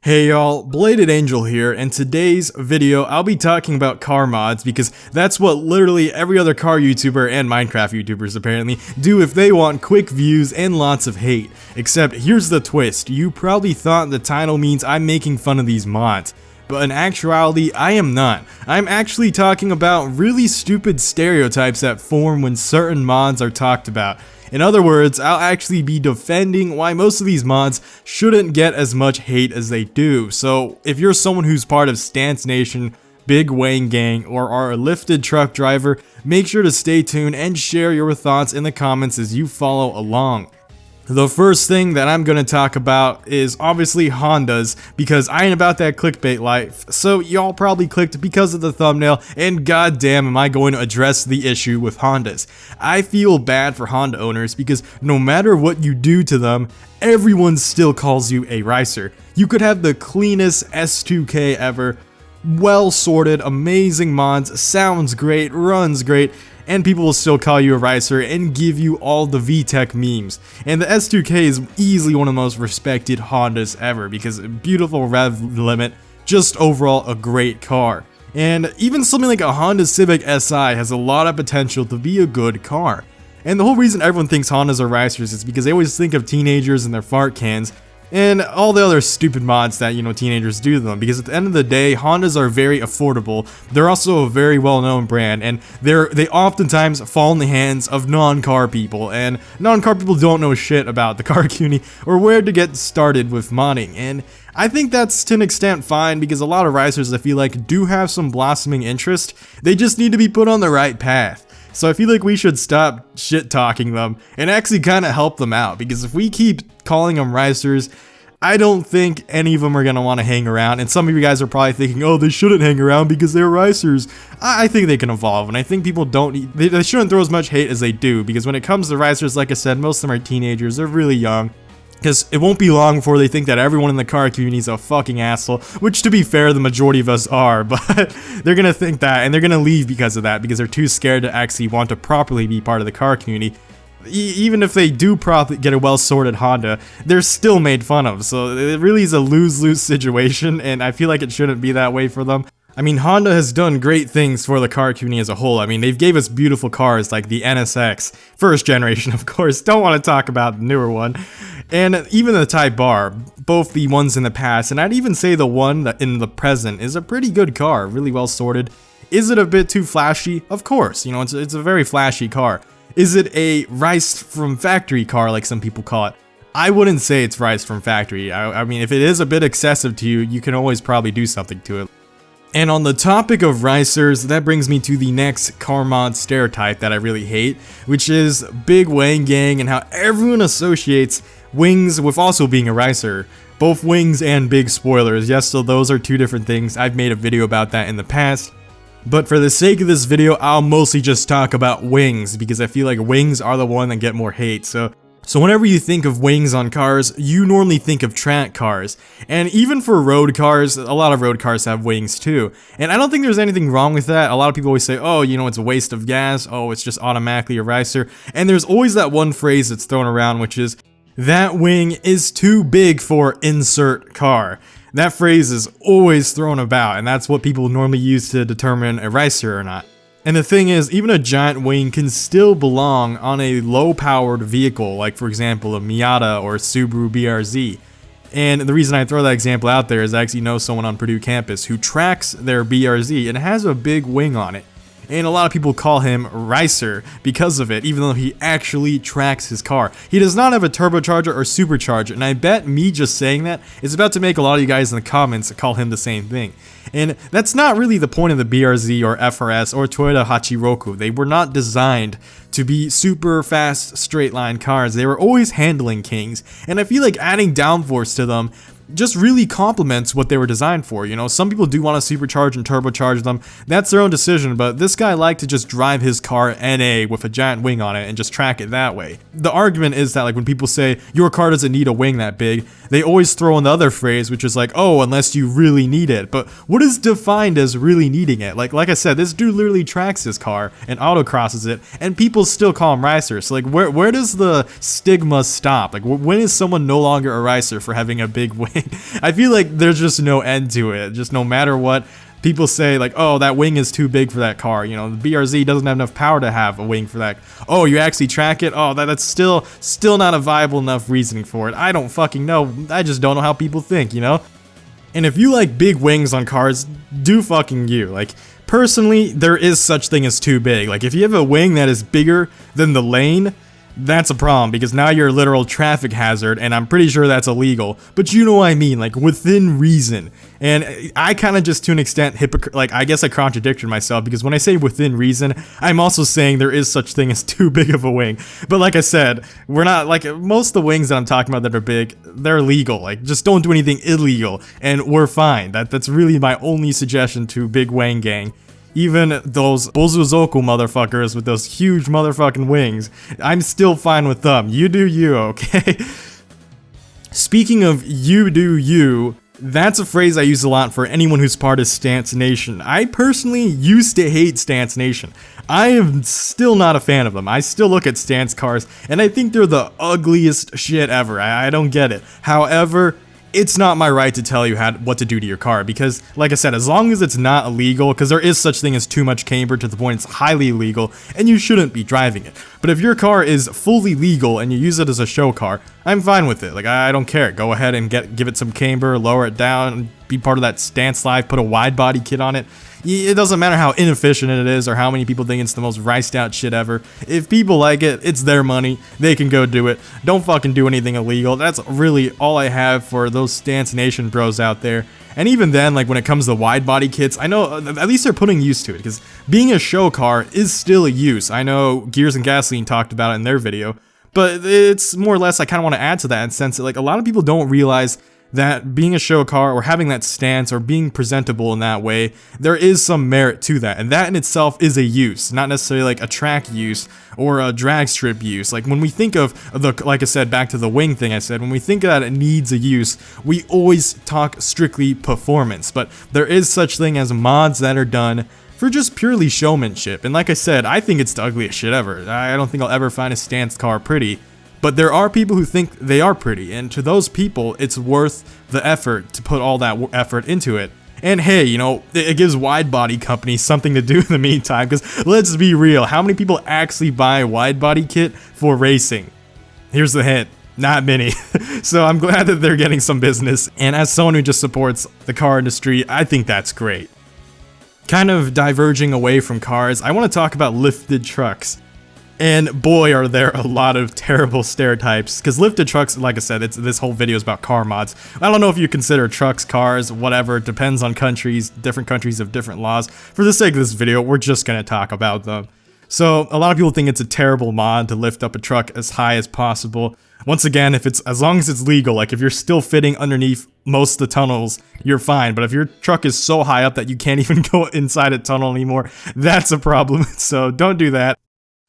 Hey y'all, Bladed Angel here, and today's video I'll be talking about car mods because that's what literally every other car YouTuber and Minecraft YouTubers apparently do if they want quick views and lots of hate. Except here's the twist, you probably thought the title means I'm making fun of these mods. But in actuality, I am not. I'm actually talking about really stupid stereotypes that form when certain mods are talked about. In other words, I'll actually be defending why most of these mods shouldn't get as much hate as they do. So if you're someone who's part of Stance Nation, Big Wang Gang, or are a lifted truck driver, make sure to stay tuned and share your thoughts in the comments as you follow along. The first thing that I'm going to talk about is obviously Hondas, because I ain't about that clickbait life, so y'all probably clicked because of the thumbnail, and goddamn am I going to address the issue with Hondas. I feel bad for Honda owners because no matter what you do to them, everyone still calls you a ricer. You could have the cleanest S2K ever, well sorted, amazing mods, sounds great, runs great, and people will still call you a ricer and give you all the VTech memes. And the S2K is easily one of the most respected Hondas ever because beautiful rev limit, just overall a great car. And even something like a Honda Civic Si has a lot of potential to be a good car. And the whole reason everyone thinks Hondas are ricers is because they always think of teenagers and their fart cans, and all the other stupid mods that, teenagers do to them, because at the end of the day, Hondas are very affordable. They're also a very well-known brand, and they oftentimes fall in the hands of non-car people, and non-car people don't know shit about the car community or where to get started with modding. And I think that's to an extent fine, because a lot of ricers, I feel like, do have some blossoming interest. They just need to be put on the right path. So I feel like we should stop shit-talking them and actually kind of help them out, because if we keep calling them ricers, I don't think any of them are going to want to hang around. And some of you guys are probably thinking, oh, they shouldn't hang around because they're ricers. I think they can evolve, and I think people they shouldn't throw as much hate as they do, because when it comes to ricers, like I said, most of them are teenagers, they're really young. Because it won't be long before they think that everyone in the car community is a fucking asshole, which to be fair, the majority of us are, but they're gonna think that, and they're gonna leave because of that, because they're too scared to actually want to properly be part of the car community. Even if they do get a well-sorted Honda, they're still made fun of, so it really is a lose-lose situation, and I feel like it shouldn't be that way for them. I mean, Honda has done great things for the car community as a whole. I mean, they've gave us beautiful cars like the NSX, first generation, of course, don't want to talk about the newer one, and even the Type R, both the ones in the past, and I'd even say the one that in the present is a pretty good car, really well sorted. Is it a bit too flashy? Of course, it's a very flashy car. Is it a rice from factory car, like some people call it? I wouldn't say it's rice from factory. I mean, if it is a bit excessive to you, you can always probably do something to it. And on the topic of ricers, that brings me to the next car mod stereotype that I really hate, which is Big Wang Gang and how everyone associates wings with also being a ricer. Both wings and big spoilers, yes, so those are two different things. I've made a video about that in the past. But for the sake of this video, I'll mostly just talk about wings, because I feel like wings are the one that get more hate. So whenever you think of wings on cars, you normally think of track cars. And even for road cars, a lot of road cars have wings too. And I don't think there's anything wrong with that. A lot of people always say, oh, it's a waste of gas. Oh, it's just automatically a ricer. And there's always that one phrase that's thrown around, which is, that wing is too big for insert car. That phrase is always thrown about, and that's what people normally use to determine a ricer or not. And the thing is, even a giant wing can still belong on a low-powered vehicle, like for example a Miata or Subaru BRZ. And the reason I throw that example out there is I actually know someone on Purdue campus who tracks their BRZ and has a big wing on it. And a lot of people call him Ricer because of it, even though he actually tracks his car. He does not have a turbocharger or supercharger, and I bet me just saying that is about to make a lot of you guys in the comments call him the same thing. And that's not really the point of the BRZ or FRS or Toyota Hachiroku. They were not designed to be super fast straight line cars. They were always handling kings, and I feel like adding downforce to them just really complements what they were designed for. Some people do want to supercharge and turbocharge them. That's their own decision, but this guy liked to just drive his car NA with a giant wing on it and just track it that way. The argument is that, like, when people say your car doesn't need a wing that big, they always throw in the other phrase, which is like, oh, unless you really need it. But what is defined as really needing it? Like I said, this dude literally tracks his car and autocrosses it, and people still call him ricer. So like, where does the stigma stop? Like, when is someone no longer a ricer for having a big wing? I feel like there's just no end to it. Just no matter what people say, like, oh, that wing is too big for that car. You know, the BRZ doesn't have enough power to have a wing for that. Oh, you actually track it? Oh, that's still not a viable enough reasoning for it. I don't fucking know. I just don't know how people think, you know? And if you like big wings on cars, do fucking you. Like, personally, there is such thing as too big. Like, if you have a wing that is bigger than the lane, that's a problem, because now you're a literal traffic hazard, and I'm pretty sure that's illegal. But you know what I mean, like, within reason. And I kind of just, to an extent, like, I guess I contradicted myself, because when I say within reason, I'm also saying there is such thing as too big of a wing. But like I said, we're not, like, most of the wings that I'm talking about that are big, they're legal. Like, just don't do anything illegal, and we're fine. That's really my only suggestion to Big Wang Gang. Even those Bozuzoku motherfuckers with those huge motherfucking wings, I'm still fine with them. You do you, okay? Speaking of you do you, that's a phrase I use a lot for anyone who's part of Stance Nation. I personally used to hate Stance Nation. I am still not a fan of them. I still look at Stance cars, and I think they're the ugliest shit ever. I don't get it. However, it's not my right to tell you what to do to your car, because, like I said, as long as it's not illegal, because there is such thing as too much camber to the point it's highly illegal, and you shouldn't be driving it. But if your car is fully legal and you use it as a show car, I'm fine with it. Like, I don't care. Go ahead and give it some camber, lower it down, be part of that Stance Life, put a wide body kit on it. It doesn't matter how inefficient it is or how many people think it's the most riced out shit ever. If people like it, it's their money. They can go do it. Don't fucking do anything illegal. That's really all I have for those Stance Nation bros out there. And even then, like, when it comes to wide body kits, I know at least they're putting use to it, because being a show car is still a use. I know Gears and Gasoline talked about it in their video, but it's more or less, I kind of want to add to that in the sense that, like, a lot of people don't realize that being a show car or having that stance or being presentable in that way, there is some merit to that, and that in itself is a use, not necessarily like a track use or a drag strip use. Like, when we think of like I said, back to the wing thing I said, when we think that it needs a use, we always talk strictly performance, but there is such thing as mods that are done for just purely showmanship. And like I said, I think it's the ugliest shit ever. I don't think I'll ever find a stance car pretty. But there are people who think they are pretty, and to those people, it's worth the effort to put all that effort into it. And hey, you know, it gives wide body companies something to do in the meantime, because let's be real, how many people actually buy a wide body kit for racing? Here's the hint. Not many. So I'm glad that they're getting some business, and as someone who just supports the car industry, I think that's great. Kind of diverging away from cars, I want to talk about lifted trucks. And boy, are there a lot of terrible stereotypes, because lifted trucks, like I said, this whole video is about car mods. I don't know if you consider trucks, cars, whatever, it depends on countries. Different countries have different laws. For the sake of this video, we're just going to talk about them. So, a lot of people think it's a terrible mod to lift up a truck as high as possible. Once again, as long as it's legal, like if you're still fitting underneath most of the tunnels, you're fine. But if your truck is so high up that you can't even go inside a tunnel anymore, that's a problem. So don't do that.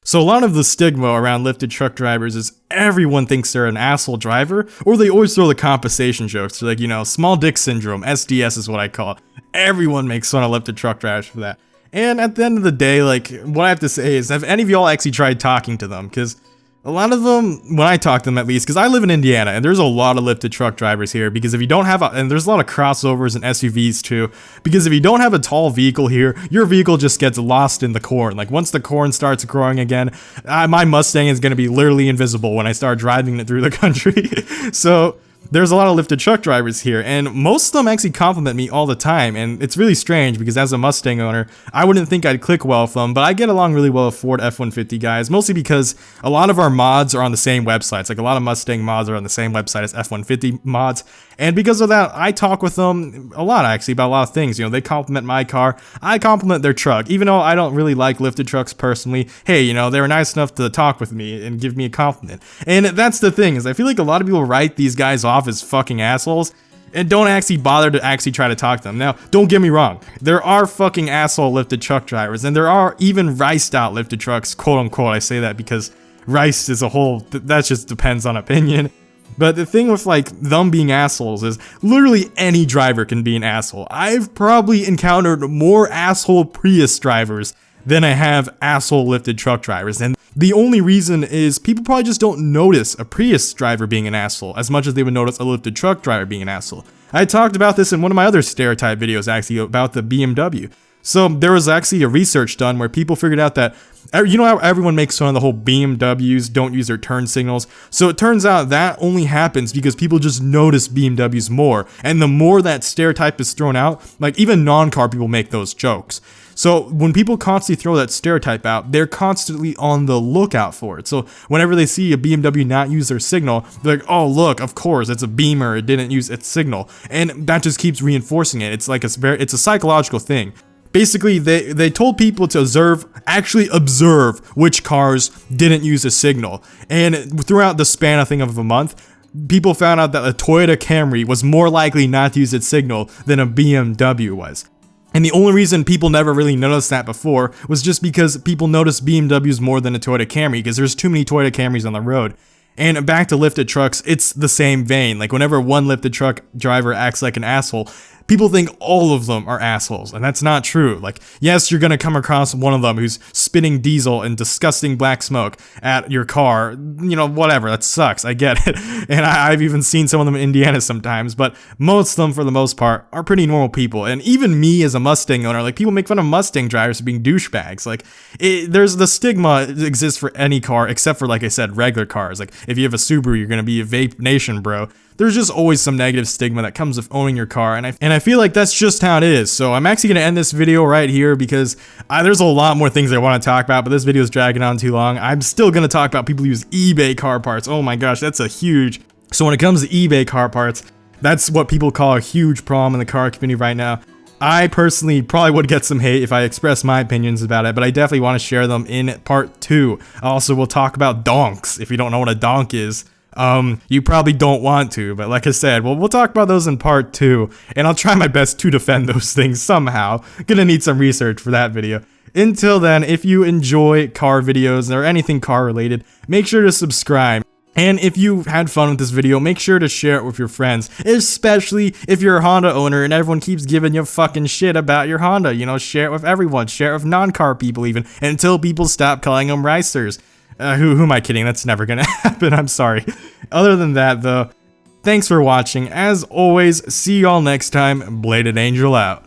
So a lot of the stigma around lifted truck drivers is everyone thinks they're an asshole driver, or they always throw the compensation jokes. They're like, you know, small dick syndrome, SDS is what I call it. Everyone makes fun of lifted truck drivers for that. And at the end of the day, like, what I have to say is, have any of y'all actually tried talking to them? Because a lot of them, when I talk to them at least, because I live in Indiana, and there's a lot of lifted truck drivers here, because if you don't have and there's a lot of crossovers and SUVs too, because if you don't have a tall vehicle here, your vehicle just gets lost in the corn. Like, once the corn starts growing again, my Mustang is going to be literally invisible when I start driving it through the country. So there's a lot of lifted truck drivers here, and most of them actually compliment me all the time, and it's really strange because as a Mustang owner, I wouldn't think I'd click well with them, but I get along really well with Ford F-150 guys, mostly because a lot of our mods are on the same websites. Like, a lot of Mustang mods are on the same website as F-150 mods, and because of that, I talk with them a lot, actually, about a lot of things. You know, they compliment my car, I compliment their truck, even though I don't really like lifted trucks personally. Hey, you know, they were nice enough to talk with me and give me a compliment. And that's the thing, is I feel like a lot of people write these guys off as fucking assholes and don't actually bother to actually try to talk to them. Now, don't get me wrong, there are fucking asshole lifted truck drivers, and there are even riced out lifted trucks, quote unquote. I say that because riced is a whole, that just depends on opinion. But the thing with, like, them being assholes is literally any driver can be an asshole. I've probably encountered more asshole Prius drivers than I have asshole lifted truck drivers, and The only reason is people probably just don't notice a Prius driver being an asshole as much as they would notice a lifted truck driver being an asshole. I talked about this in one of my other stereotype videos actually about the BMW. So there was actually a research done where people figured out that, you know how everyone makes fun of the whole BMWs don't use their turn signals? So it turns out that only happens because people just notice BMWs more. And the more that stereotype is thrown out, like even non-car people make those jokes. So when people constantly throw that stereotype out, they're constantly on the lookout for it. So whenever they see a BMW not use their signal, they're like, oh look, of course, it's a Beamer, it didn't use its signal. And that just keeps reinforcing it. It's like it's a psychological thing. Basically, they told people to actually observe which cars didn't use a signal. And throughout the span, I think, of a month, people found out that a Toyota Camry was more likely not to use its signal than a BMW was. And the only reason people never really noticed that before was just because people noticed BMWs more than a Toyota Camry, because there's too many Toyota Camrys on the road. And back to lifted trucks, it's the same vein. Like whenever one lifted truck driver acts like an asshole, people think all of them are assholes, and that's not true. Like, yes, you're gonna come across one of them who's spitting diesel and disgusting black smoke at your car, you know, whatever, that sucks, I get it. And I've even seen some of them in Indiana sometimes, but most of them, for the most part, are pretty normal people. And even me as a Mustang owner, like, people make fun of Mustang drivers for being douchebags. Like, there's the stigma exists for any car, except for, like I said, regular cars. Like, if you have a Subaru, you're gonna be a vape nation, bro. There's just always some negative stigma that comes with owning your car, and I feel like that's just how it is. So I'm actually going to end this video right here because there's a lot more things I want to talk about, but this video is dragging on too long. I'm still going to talk about people who use eBay car parts. Oh my gosh, that's a huge... So when it comes to eBay car parts, that's what people call a huge problem in the car community right now. I personally probably would get some hate if I expressed my opinions about it, but I definitely want to share them in part 2. Also, we'll talk about donks. If you don't know what a donk is, you probably don't want to, but like I said, we'll talk about those in part 2, and I'll try my best to defend those things somehow. Gonna need some research for that video. Until then, if you enjoy car videos or anything car related, make sure to subscribe. And if you had fun with this video, make sure to share it with your friends, especially if you're a Honda owner and everyone keeps giving you fucking shit about your Honda. You know, share it with everyone, share it with non-car people even, until people stop calling them ricers. Who am I kidding? That's never gonna happen. I'm sorry. Other than that, though, thanks for watching. As always, see y'all next time. Bladed Angel out.